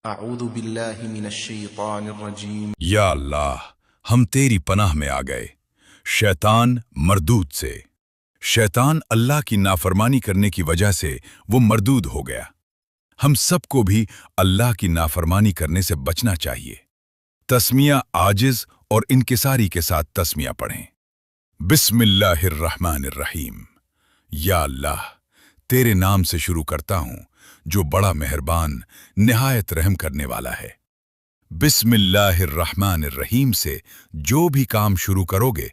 اعوذ باللہ من الشیطان الرجیم۔ یا اللہ، ہم تیری پناہ میں آ گئے شیطان مردود سے۔ شیطان اللہ کی نافرمانی کرنے کی وجہ سے وہ مردود ہو گیا۔ ہم سب کو بھی اللہ کی نافرمانی کرنے سے بچنا چاہیے۔ تسمیہ عاجز اور انکساری کے ساتھ تسمیہ پڑھیں۔ بسم اللہ الرحمن الرحیم۔ یا اللہ، تیرے نام سے شروع کرتا ہوں جو بڑا مہربان نہایت رحم کرنے والا ہے۔ بسم اللہ الرحمن الرحیم سے جو بھی کام شروع کرو گے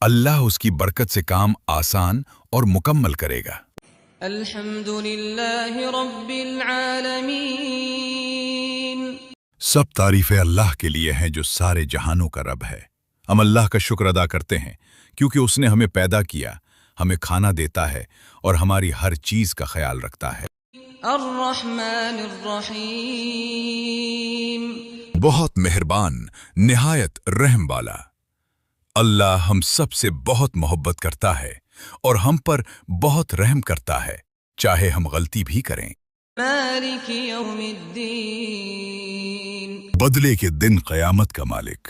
اللہ اس کی برکت سے کام آسان اور مکمل کرے گا۔ الحمد للہ رب العالمین۔ سب تعریفیں اللہ کے لیے ہیں جو سارے جہانوں کا رب ہے۔ ہم اللہ کا شکر ادا کرتے ہیں کیونکہ اس نے ہمیں پیدا کیا، ہمیں کھانا دیتا ہے اور ہماری ہر چیز کا خیال رکھتا ہے۔ الرحمن الرحیم۔ بہت مہربان، نہایت رحم والا۔ اللہ ہم سب سے بہت محبت کرتا ہے اور ہم پر بہت رحم کرتا ہے، چاہے ہم غلطی بھی کریں۔ مالک یوم الدین۔ بدلے کے دن قیامت کا مالک۔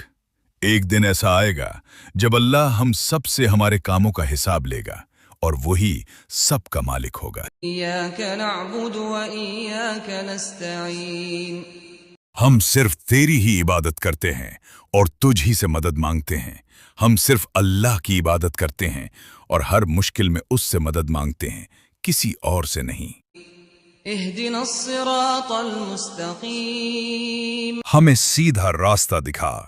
ایک دن ایسا آئے گا جب اللہ ہم سب سے ہمارے کاموں کا حساب لے گا اور وہی سب کا مالک ہوگا۔ ایاک نعبد و ایاک نستعین۔ ہم صرف تیری ہی عبادت کرتے ہیں اور تجھ ہی سے مدد مانگتے ہیں۔ ہم صرف اللہ کی عبادت کرتے ہیں اور ہر مشکل میں اس سے مدد مانگتے ہیں، کسی اور سے نہیں۔ اہدنا الصراط المستقیم۔ ہمیں سیدھا راستہ دکھا۔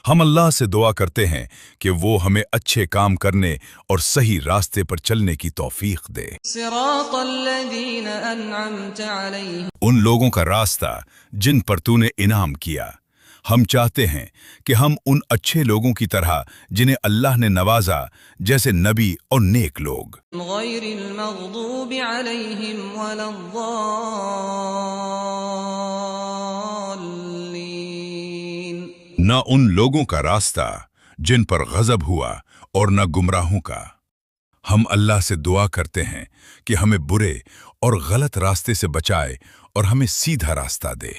ہم اللہ سے دعا کرتے ہیں کہ وہ ہمیں اچھے کام کرنے اور صحیح راستے پر چلنے کی توفیق دے۔ صراط الذین انعمت علیہم۔ ان لوگوں کا راستہ جن پر تو نے انعام کیا۔ ہم چاہتے ہیں کہ ہم ان اچھے لوگوں کی طرح جنہیں اللہ نے نوازا، جیسے نبی اور نیک لوگ۔ غیر المغضوب علیہم ولا الضالین۔ نہ ان لوگوں کا راستہ جن پر غضب ہوا اور نہ گمراہوں کا۔ ہم اللہ سے دعا کرتے ہیں کہ ہمیں برے اور غلط راستے سے بچائے اور ہمیں سیدھا راستہ دے۔